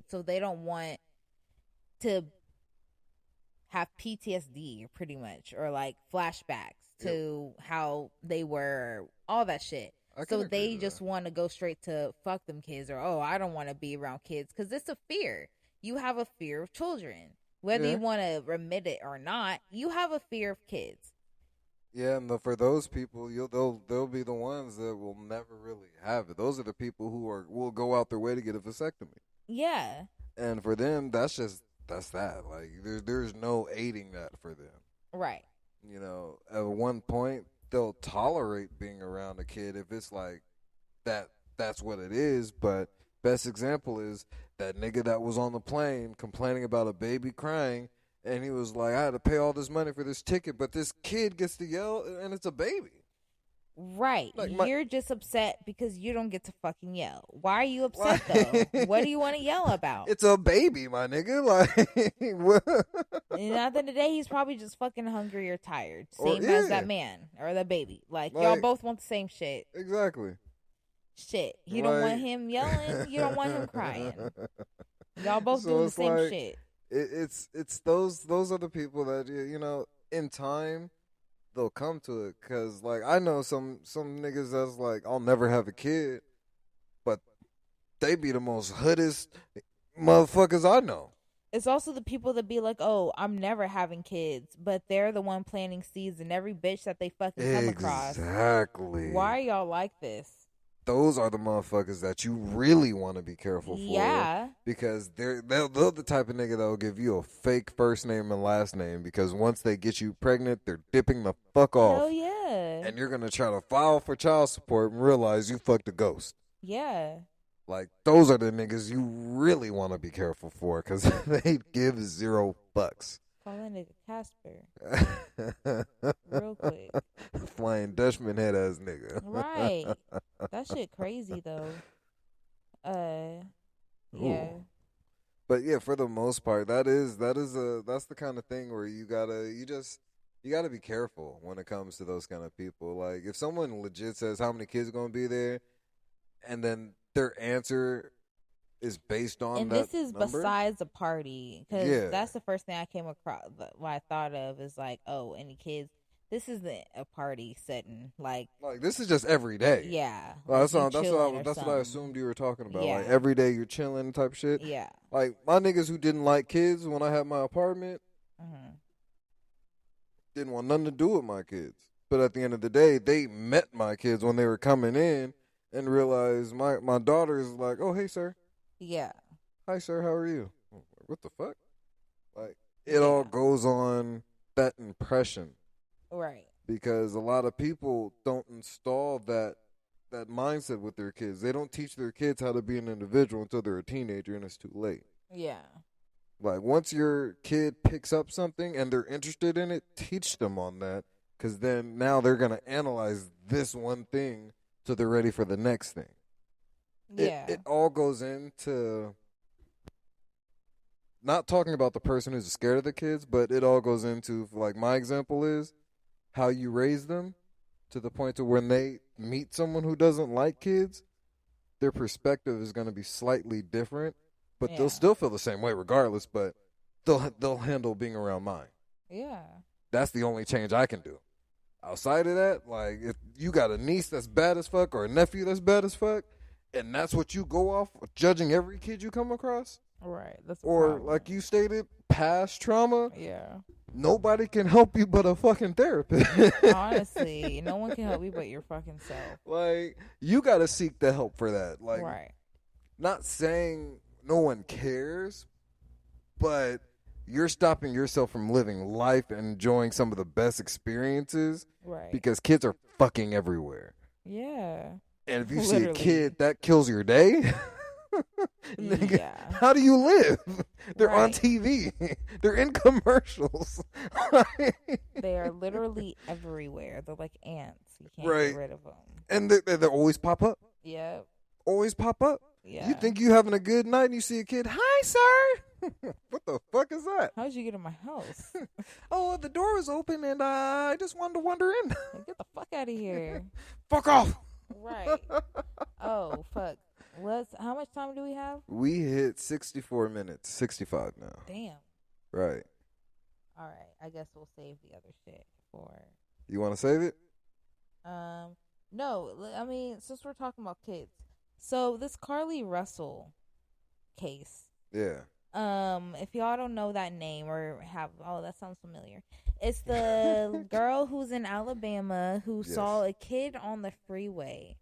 so they don't want to have PTSD pretty much, or like flashbacks to how they were, all that shit. So they just want to go straight to fuck them kids, or I don't want to be around kids, because it's a fear. You have a fear of children, whether you want to admit it or not. You have a fear of kids. Yeah, and for those people, they'll be the ones that will never really have it. Those are the people who will go out their way to get a vasectomy. Yeah. And for them, that's that. Like there's no aiding that for them. Right. You know, at one point they'll tolerate being around a kid if it's like that's what it is, but best example is that nigga that was on the plane complaining about a baby crying, and he was like, I had to pay all this money for this ticket, but this kid gets to yell, and it's a baby. Right. Like you're just upset because you don't get to fucking yell. Why are you upset, though? What do you want to yell about? It's a baby, my nigga. Like, and at the end of the day, he's probably just fucking hungry or tired. Same as that man or the baby. Like, y'all both want the same shit. Exactly. Shit. You don't want him yelling. You don't want him crying. Y'all both doing the same shit. It's those are the people that, you know, in time they'll come to it, because like I know some niggas that's like, I'll never have a kid, but they be the most hoodest motherfuckers I know. It's also the people that be like, oh, I'm never having kids, but they're the one planting seeds in every bitch that they fucking come across. Exactly. Why are y'all like this? Those are the motherfuckers that you really want to be careful for. Yeah. Because they're the type of nigga that will give you a fake first name and last name, because once they get you pregnant, they're dipping the fuck off. Hell yeah. And you're going to try to file for child support and realize you fucked a ghost. Yeah. Like, those are the niggas you really want to be careful for, because they give $0. Call that nigga Casper. Real quick. Flying Dutchman head ass nigga. Right. That shit crazy though. Yeah. Ooh. But yeah, for the most part, that's the kind of thing where you gotta be careful when it comes to those kind of people. Like, if someone legit says how many kids are gonna be there, and then their answer is based on and that this is number? Besides a party, because that's the first thing I came across. What I thought of is like, oh, any kids? This isn't a party setting. Like this is just every day. Yeah, well, that's what I assumed you were talking about. Yeah. Like, every day you're chilling type shit. Yeah, like my niggas who didn't like kids when I had my apartment didn't want nothing to do with my kids. But at the end of the day, they met my kids when they were coming in and realized my daughter is like, oh, hey, sir. Yeah. Hi, sir. How are you? What the fuck? Like, it all goes on that impression. Right. Because a lot of people don't install that mindset with their kids. They don't teach their kids how to be an individual until they're a teenager, and it's too late. Yeah. Like, once your kid picks up something and they're interested in it, teach them on that. Because then now they're going to analyze this one thing so they're ready for the next thing. Yeah. It all goes into not talking about the person who's scared of the kids, but it all goes into, like, my example is how you raise them to the point to when they meet someone who doesn't like kids, their perspective is going to be slightly different, but they'll still feel the same way regardless, but they'll handle being around mine. Yeah. That's the only change I can do. Outside of that, like, if you got a niece that's bad as fuck or a nephew that's bad as fuck, and that's what you go off judging every kid you come across, right? That's or like you stated, past trauma. Yeah. Nobody can help you but a fucking therapist. Honestly, no one can help you but your fucking self. Like, you got to seek the help for that. Like, right. Not saying no one cares, but you're stopping yourself from living life and enjoying some of the best experiences. Right. Because kids are fucking everywhere. Yeah. And if you see a kid, that kills your day. Yeah. How do you live? They're on TV. They're in commercials. They are literally everywhere. They're like ants. You can't get rid of them. And they always pop up. Yeah. Always pop up. Yeah. You think you having a good night and you see a kid, hi, sir. What the fuck is that? How'd you get in my house? Oh, the door was open and I just wanted to wander in. Get the fuck out of here. Fuck off. Right. Oh, fuck. How much time do we have? We hit 64 minutes. 65 now. Damn. Right. All right. I guess we'll save the other shit for. You want to save it? No. I mean, since we're talking about kids, so this Carly Russell case. Yeah. If y'all don't know that name or that sounds familiar. It's the girl who's in Alabama who saw a kid on the freeway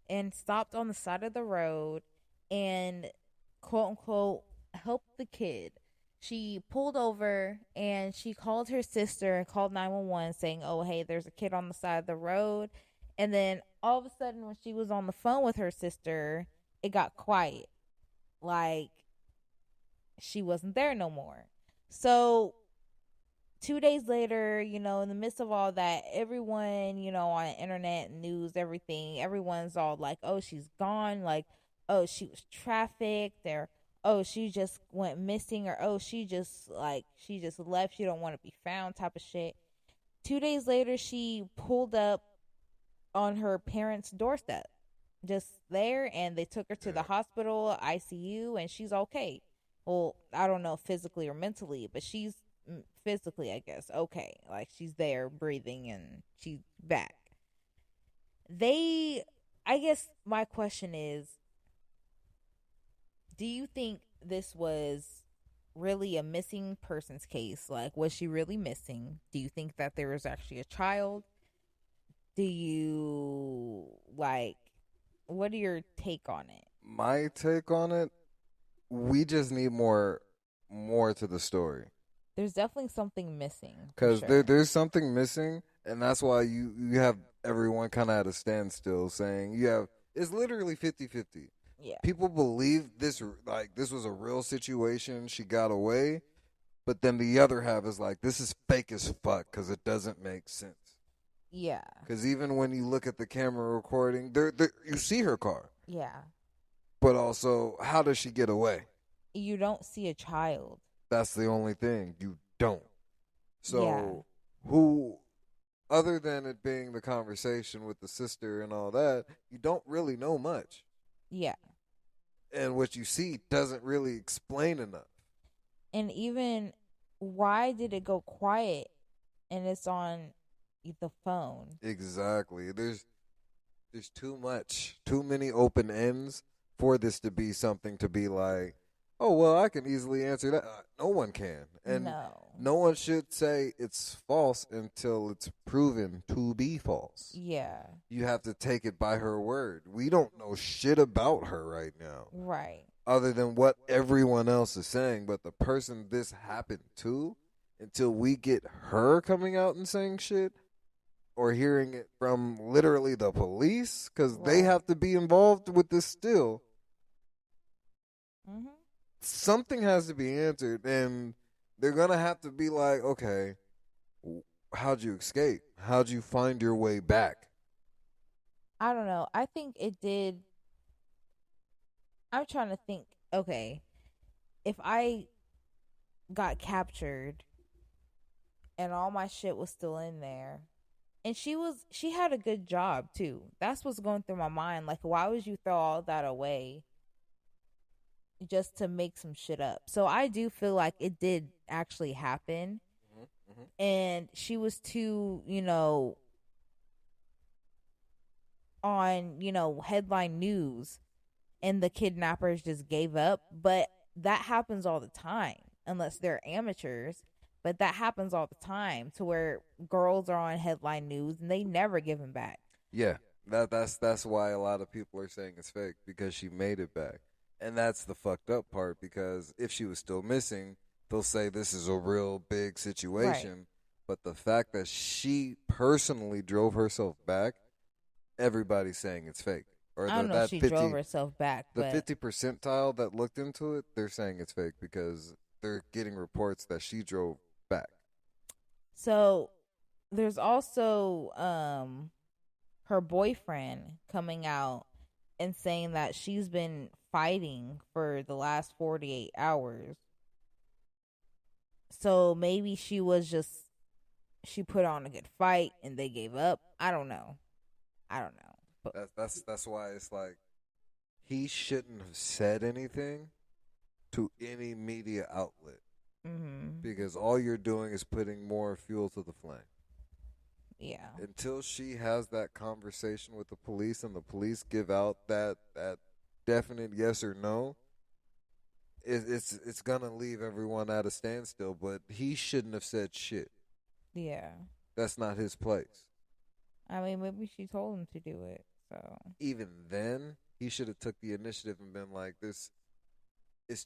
and stopped on the side of the road and quote unquote helped the kid. She pulled over and she called her sister and called 911 saying, "Oh, hey, there's a kid on the side of the road." And then all of a sudden when she was on the phone with her sister, it got quiet. Like she wasn't there no more. So 2 days later, in the midst of all that, everyone, on internet, news, everything, everyone's all like, "Oh, she's gone." Like, "Oh, she was trafficked," or, "Oh, she just went missing," or, "Oh, she just left. She don't want to be found," type of shit. 2 days later, she pulled up on her parents' doorstep, just there, and they took her to the hospital, ICU, and she's okay. Well, I don't know physically or mentally, but she's physically, I guess, okay. Like she's there breathing and she's back. I guess my question is, do you think this was really a missing persons case? Like, was she really missing? Do you think that there was actually a child? Do you what are your take on it? My take on it, we just need more to the story. There's definitely something missing. Because sure. there's something missing, and that's why you have everyone kind of at a standstill saying it's literally 50-50. Yeah. People believe this was a real situation. She got away. But then the other half is like, this is fake as fuck because it doesn't make sense. Yeah. Because even when you look at the camera recording, you see her car. Yeah. But also, how does she get away? You don't see a child. That's the only thing. You don't. So, who, other than it being the conversation with the sister and all that, you don't really know much. Yeah. And what you see doesn't really explain enough. And even, why did it go quiet and it's on the phone? Exactly. There's too many open ends for this to be something to be like, "Oh, well, I can easily answer that." No one can. And no one should say it's false until it's proven to be false. Yeah. You have to take it by her word. We don't know shit about her right now. Right. Other than what everyone else is saying. But the person this happened to, until we get her coming out and saying shit, or hearing it from literally the police, because they have to be involved with this still. Mm-hmm. Something has to be answered, and they're going to have to be like, okay, how'd you escape? How'd you find your way back? I don't know. I think it did. I'm trying to think, okay, if I got captured and all my shit was still in there, and she had a good job too. That's what's going through my mind. Like, why would you throw all that away just to make some shit up? So I do feel like it did actually happen. Mm-hmm. And she was too, on, headline news, and the kidnappers just gave up. But that happens all the time, unless they're amateurs. But that happens all the time, to where girls are on headline news and they never give them back. Yeah, that's why a lot of people are saying it's fake, because she made it back. And that's the fucked up part, because if she was still missing, they'll say this is a real big situation. Right. But the fact that she personally drove herself back, everybody's saying it's fake. Or I don't know if she drove herself back. The 50 percentile that looked into it, they're saying it's fake because they're getting reports that she drove back. So there's also her boyfriend coming out and saying that she's been fighting for the last 48 hours. So maybe she put on a good fight and they gave up. I don't know. But that's why it's like, he shouldn't have said anything to any media outlet because all you're doing is putting more fuel to the flame. Yeah. Until she has that conversation with the police and the police give out that definite yes or no, it's gonna leave everyone at a standstill. But he shouldn't have said shit. Yeah. That's not his place. I mean, maybe she told him to do it. So even then, he should have took the initiative and been like, "This is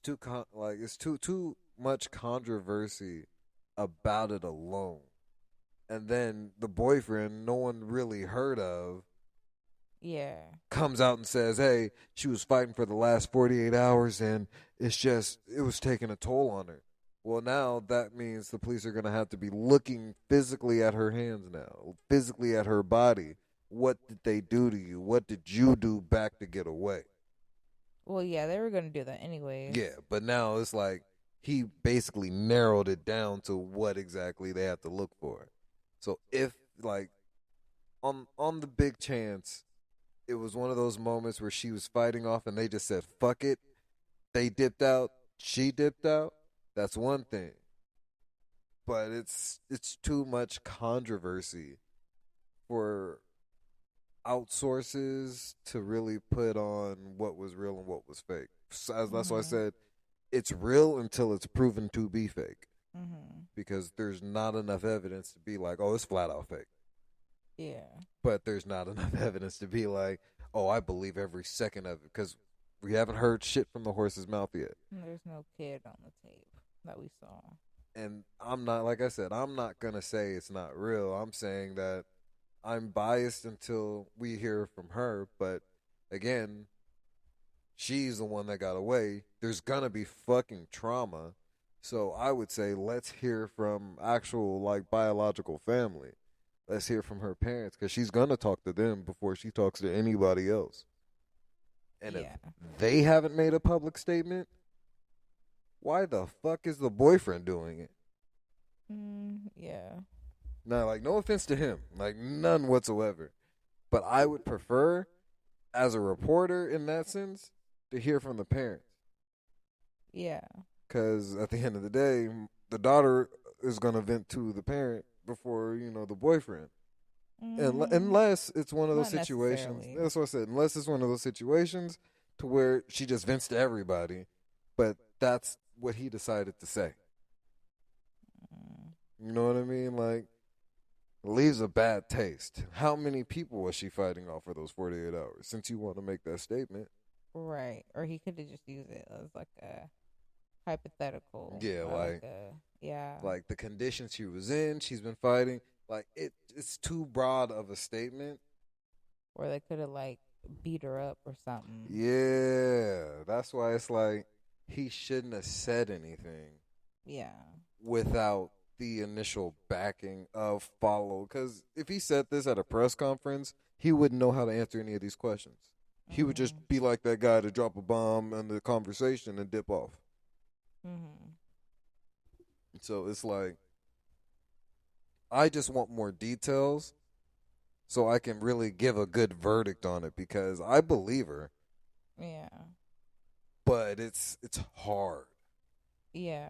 it's too much controversy about it alone." And then the boyfriend, no one really heard of, comes out and says, "Hey, she was fighting for the last 48 hours, and it was taking a toll on her." Well, now that means the police are going to have to be looking physically at her hands now, physically at her body. What did they do to you? What did you do back to get away? Well, yeah, they were going to do that anyways. Yeah, but now it's like he basically narrowed it down to what exactly they have to look for. So if, like, on the big chance, it was one of those moments where she was fighting off and they just said, fuck it. They dipped out. She dipped out. That's one thing. But it's too much controversy for outsources to really put on what was real and what was fake. So that's why I said it's real until it's proven to be fake. Because there's not enough evidence to be like, oh, it's flat out fake. Yeah. But there's not enough evidence to be like, oh, I believe every second of it. Because we haven't heard shit from the horse's mouth yet. There's no kid on the tape that we saw. And I'm not, like I said, I'm not going to say it's not real. I'm saying that I'm biased until we hear from her. But again, she's the one that got away. There's going to be fucking trauma. So I would say let's hear from actual, like, biological family. Let's hear from her parents because she's going to talk to them before she talks to anybody else. And if they haven't made a public statement, why the fuck is the boyfriend doing it? Yeah. Now, like, no offense to him. Like, none whatsoever. But I would prefer, as a reporter in that sense, to hear from the parents. Yeah. Because at the end of the day, the daughter is going to vent to the parent before, the boyfriend. Unless it's one of those situations. That's what I said. Unless it's one of those situations to where she just vents to everybody. But that's what he decided to say. You know what I mean? Like, it leaves a bad taste. How many people was she fighting off for those 48 hours? Since you want to make that statement. Right. Or he could have just used it as like a hypothetical. Yeah, like the conditions she was in, she's been fighting. Like, it's too broad of a statement. Or they could have, like, beat her up or something. Yeah. That's why it's like he shouldn't have said anything. Yeah. Without the initial backing of follow. Because if he said this at a press conference, he wouldn't know how to answer any of these questions. He would just be like that guy to drop a bomb in the conversation and dip off. So it's like, I just want more details so I can really give a good verdict on it because I believe her. Yeah. But it's hard. Yeah.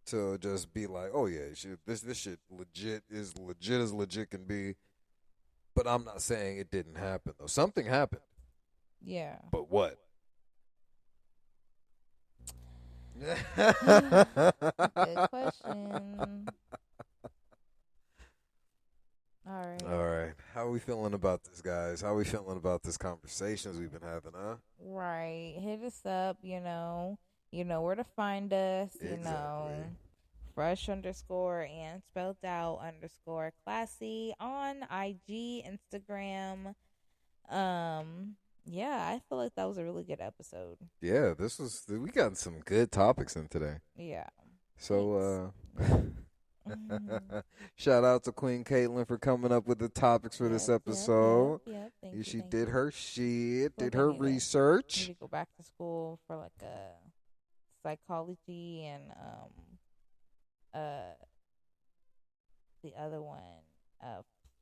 To just be like, oh yeah, this shit is legit as legit can be. But I'm not saying it didn't happen though. Something happened. Yeah. But what? Good question. All right. How are we feeling about this, guys? How are we feeling about this conversations we've been having, huh? Right. Hit us up, You know where to find us, Exactly. fresh _ and spelled out _ classy on IG, Instagram. Yeah, I feel like that was a really good episode. Yeah, we got some good topics in today. Yeah. So, shout out to Queen Caitlin for coming up with the topics for this episode. Thank you. She did her shit, did I her need research. to go back to school for like a psychology and the other one,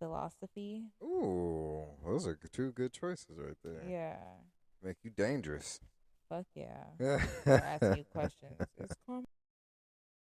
philosophy. Ooh, those are two good choices right there. Yeah. Make you dangerous. Fuck yeah. They're asking you questions. Is karma